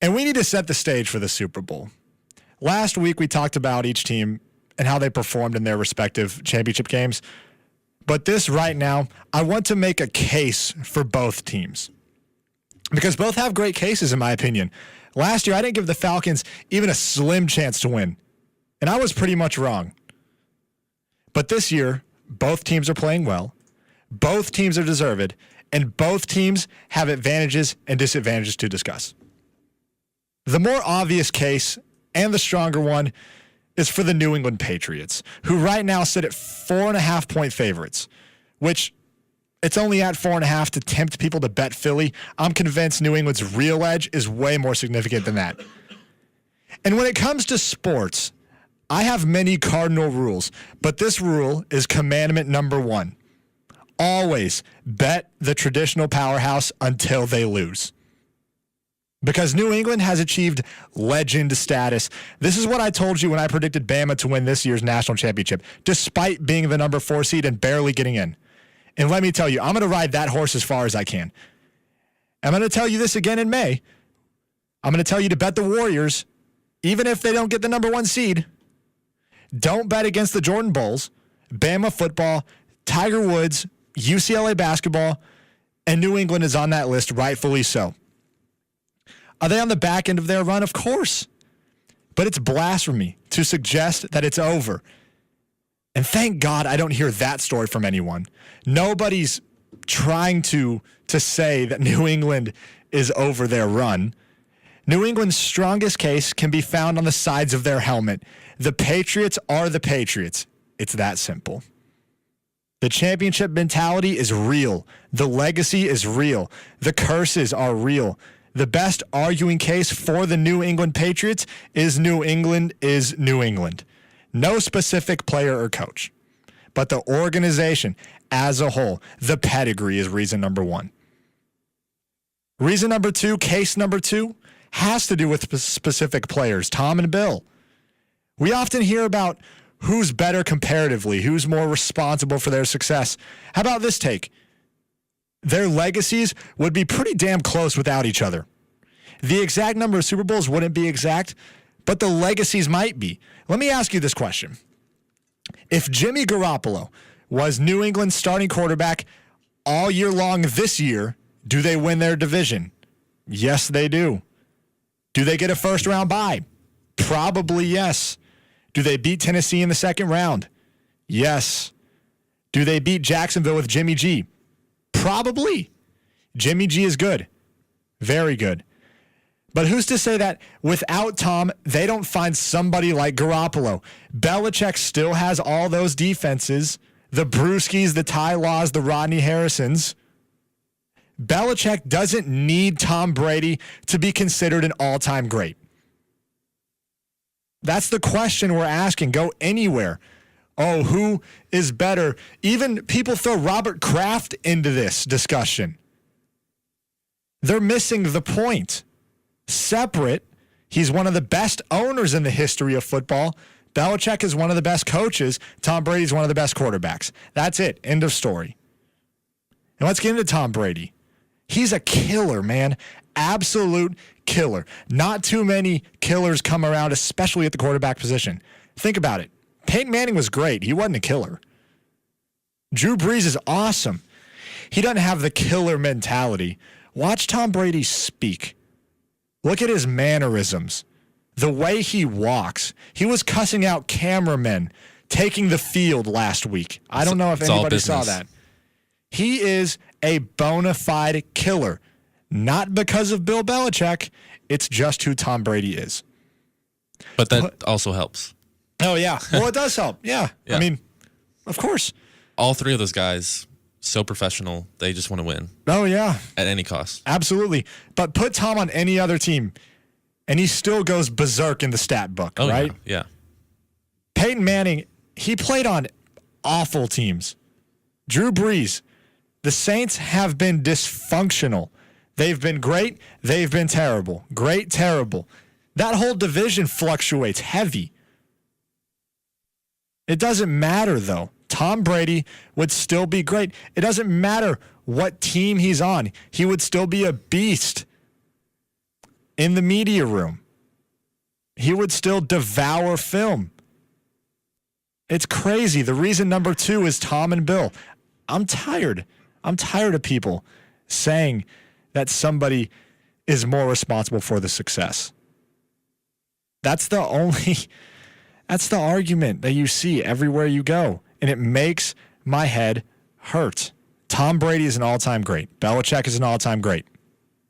And we need to set the stage for the Super Bowl. Last week, we talked about each team and how they performed in their respective championship games. But this right now, I want to make a case for both teams. Because both have great cases, in my opinion. Last year, I didn't give the Falcons even a slim chance to win. And I was pretty much wrong. But this year, both teams are playing well. Both teams are deserved. And both teams have advantages and disadvantages to discuss. The more obvious case, and the stronger one, is for the New England Patriots, who right now sit at 4.5-point favorites, which it's only at 4.5 to tempt people to bet Philly. I'm convinced New England's real edge is way more significant than that. And when it comes to sports, I have many cardinal rules, but this rule is commandment number 1. Always bet the traditional powerhouse until they lose. Because New England has achieved legend status. This is what I told you when I predicted Bama to win this year's national championship, despite being the number 4 seed and barely getting in. And let me tell you, I'm going to ride that horse as far as I can. I'm going to tell you this again in May. I'm going to tell you to bet the Warriors, even if they don't get the number 1 seed. Don't bet against the Jordan Bulls, Bama football, Tiger Woods, UCLA basketball, and New England is on that list, rightfully so. Are they on the back end of their run? Of course. But it's blasphemy to suggest that it's over. And thank God I don't hear that story from anyone. Nobody's trying to say that New England is over their run. New England's strongest case can be found on the sides of their helmet. The Patriots are the Patriots. It's that simple. The championship mentality is real. The legacy is real. The curses are real. The best arguing case for the New England Patriots is New England is New England. No specific player or coach, but the organization as a whole. The pedigree is reason number 1. Reason number 2, case number 2, has to do with specific players, Tom and Bill. We often hear about who's better comparatively, who's more responsible for their success. How about this take? Their legacies would be pretty damn close without each other. The exact number of Super Bowls wouldn't be exact, but the legacies might be. Let me ask you this question. If Jimmy Garoppolo was New England's starting quarterback all year long this year, do they win their division? Yes, they do. Do they get a first-round bye? Probably yes. Do they beat Tennessee in the second round? Yes. Do they beat Jacksonville with Jimmy G? Probably. Jimmy G is good. Very good. But who's to say that without Tom, they don't find somebody like Garoppolo? Belichick still has all those defenses, the Brewskis, the Ty Laws, the Rodney Harrisons. Belichick doesn't need Tom Brady to be considered an all-time great. That's the question we're asking. Go anywhere. Oh, who is better? Even people throw Robert Kraft into this discussion. They're missing the point. Separate, he's one of the best owners in the history of football. Belichick is one of the best coaches. Tom Brady's one of the best quarterbacks. That's it. End of story. And let's get into Tom Brady. He's a killer, man. Absolute killer. Not too many killers come around, especially at the quarterback position. Think about it. Peyton Manning was great. He wasn't a killer. Drew Brees is awesome. He doesn't have the killer mentality. Watch Tom Brady speak. Look at his mannerisms. The way he walks. He was cussing out cameramen taking the field last week. I don't know if anybody saw that. He is a bona fide killer. Not because of Bill Belichick. It's just who Tom Brady is. But that also helps. Oh, yeah. Well, it does help. Yeah. I mean, of course. All 3 of those guys, so professional, they just want to win. Oh, yeah. At any cost. Absolutely. But put Tom on any other team, and he still goes berserk in the stat book, right? Yeah. Peyton Manning, he played on awful teams. Drew Brees, the Saints have been dysfunctional. They've been great. They've been terrible. Great, terrible. That whole division fluctuates heavy. It doesn't matter, though. Tom Brady would still be great. It doesn't matter what team he's on. He would still be a beast. in the media room. He would still devour film. It's crazy. The reason number 2 is Tom and Bill. I'm tired. I'm tired of people saying that somebody is more responsible for the success. That's the argument that you see everywhere you go. And it makes my head hurt. Tom Brady is an all-time great. Belichick is an all-time great.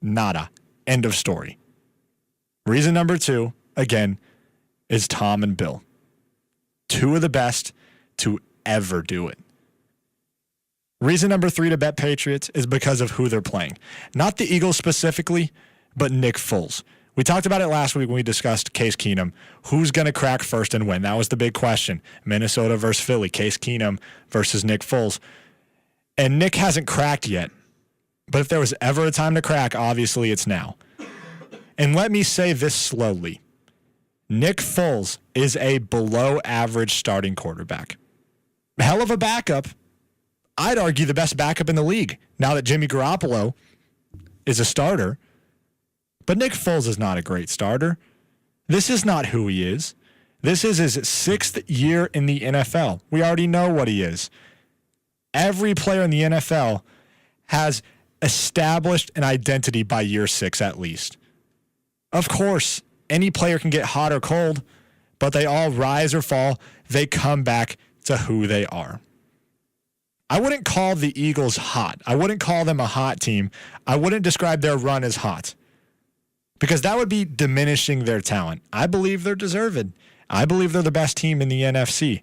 Nada. End of story. Reason number 2, again, is Tom and Bill. 2 of the best to ever do it. Reason number 3 to bet Patriots is because of who they're playing. Not the Eagles specifically, but Nick Foles. We talked about it last week when we discussed Case Keenum. Who's going to crack first and win? That was the big question. Minnesota versus Philly. Case Keenum versus Nick Foles. And Nick hasn't cracked yet. But if there was ever a time to crack, obviously it's now. And let me say this slowly. Nick Foles is a below-average starting quarterback. Hell of a backup. I'd argue the best backup in the league now that Jimmy Garoppolo is a starter. But Nick Foles is not a great starter. This is not who he is. This is his 6th year in the NFL. We already know what he is. Every player in the NFL has established an identity by year 6 at least. Of course, any player can get hot or cold, but they all rise or fall. They come back to who they are. I wouldn't call the Eagles hot. I wouldn't call them a hot team. I wouldn't describe their run as hot because that would be diminishing their talent. I believe they're deserved. I believe they're the best team in the NFC.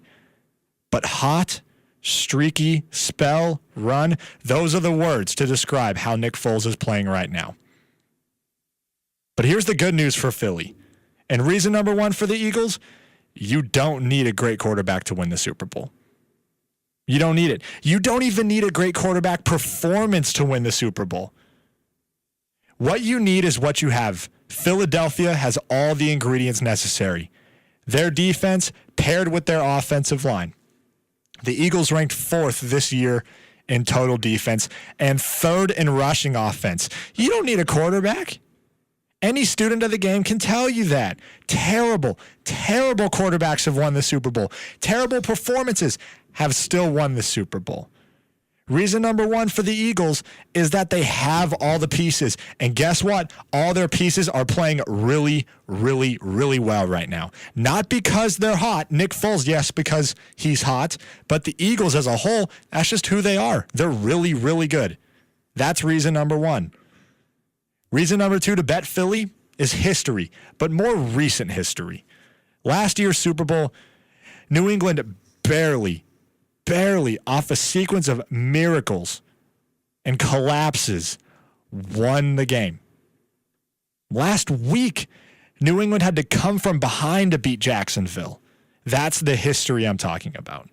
But hot, streaky, spell, run, those are the words to describe how Nick Foles is playing right now. But here's the good news for Philly. And reason number 1 for the Eagles, you don't need a great quarterback to win the Super Bowl. You don't need it. You don't even need a great quarterback performance to win the Super Bowl. What you need is what you have. Philadelphia has all the ingredients necessary. Their defense paired with their offensive line. The Eagles ranked 4th this year in total defense and 3rd in rushing offense. You don't need a quarterback. Any student of the game can tell you that. Terrible quarterbacks have won the Super Bowl. Terrible performances have still won the Super Bowl. Reason number 1 for the Eagles is that they have all the pieces. And guess what? All their pieces are playing really, really, really well right now. Not because they're hot. Nick Foles, yes, because he's hot. But the Eagles as a whole, that's just who they are. They're really, really good. That's reason number 1. Reason number 2 to bet Philly is history, but more recent history. Last year's Super Bowl, New England barely off a sequence of miracles and collapses won the game. Last week, New England had to come from behind to beat Jacksonville. That's the history I'm talking about.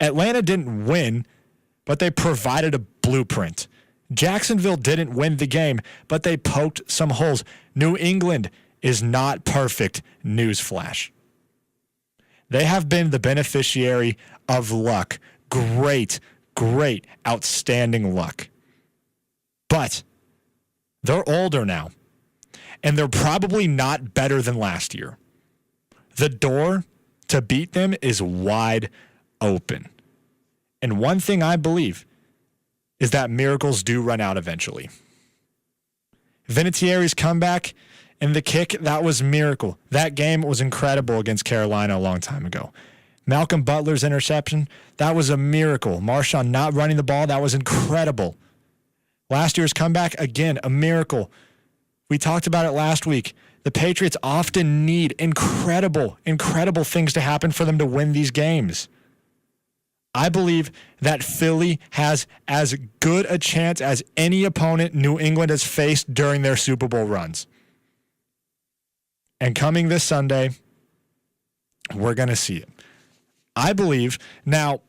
Atlanta didn't win, but they provided a blueprint. Jacksonville didn't win the game, but they poked some holes. New England is not perfect. Newsflash. They have been the beneficiary of luck. Great, outstanding luck. But they're older now, and they're probably not better than last year. The door to beat them is wide open. And one thing I believe is that miracles do run out eventually. Vinatieri's comeback and the kick, that was a miracle. That game was incredible against Carolina a long time ago. Malcolm Butler's interception, that was a miracle. Marshawn not running the ball, that was incredible. Last year's comeback, again, a miracle. We talked about it last week. The Patriots often need incredible things to happen for them to win these games. I believe that Philly has as good a chance as any opponent New England has faced during their Super Bowl runs. And coming this Sunday, we're going to see it. I believe. Now,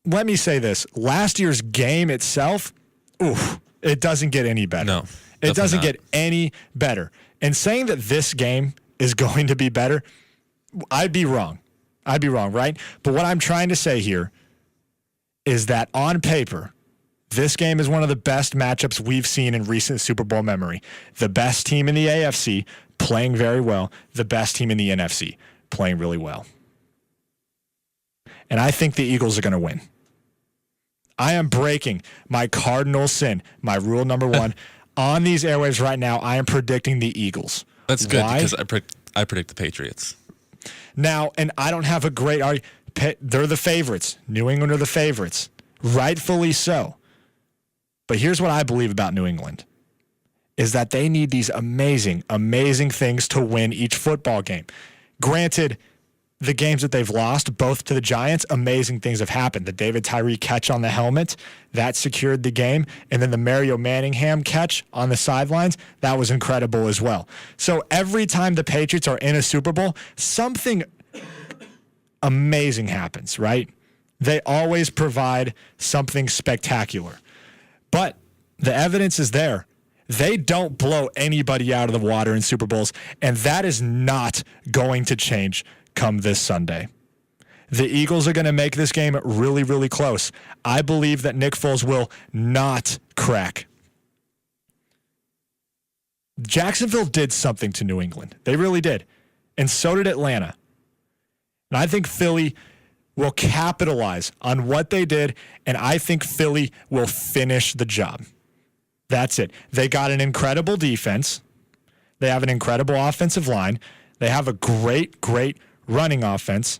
let me say this. Last year's game itself, it doesn't get any better. No, it doesn't get any better. And saying that this game is going to be better, I'd be wrong. Right? But what I'm trying to say here is that on paper, This game is one of the best matchups we've seen in recent Super Bowl memory. The best team in the AFC playing very well. The best team in the NFC playing really well. And I think the Eagles are going to win. I am breaking my cardinal sin, my rule number one. On these airwaves right now, I am predicting the Eagles. That's good because I predict the Patriots. Now, and I don't have a great argument. They're the favorites. New England are the favorites. Rightfully so. But here's what I believe about New England, is that they need these amazing, amazing things to win each football game. Granted, the games that they've lost, both to the Giants, amazing things have happened. The David Tyree catch on the helmet, that secured the game. And then the Mario Manningham catch on the sidelines, that was incredible as well. So every time the Patriots are in a Super Bowl, something amazing happens, right? They always provide something spectacular. But the evidence is there. They don't blow anybody out of the water in Super Bowls, and that is not going to change come this Sunday. The Eagles are going to make this game really, really close. I believe that Nick Foles will not crack. Jacksonville did something to New England. They really did. And so did Atlanta. And I think Philly will capitalize on what they did, and I think Philly will finish the job. That's it. They got an incredible defense. They have an incredible offensive line. They have a great, great running offense.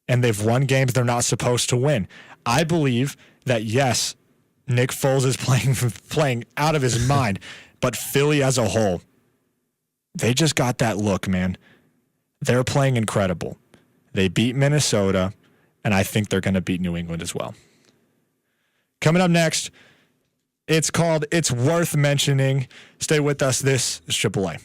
And they've won games they're not supposed to win. I believe that, yes, Nick Foles is playing out of his mind, but Philly as a whole, they just got that look, man. They're playing incredible. They beat Minnesota, and I think they're going to beat New England as well. Coming up next, it's called It's Worth Mentioning. Stay with us. This is Triple A.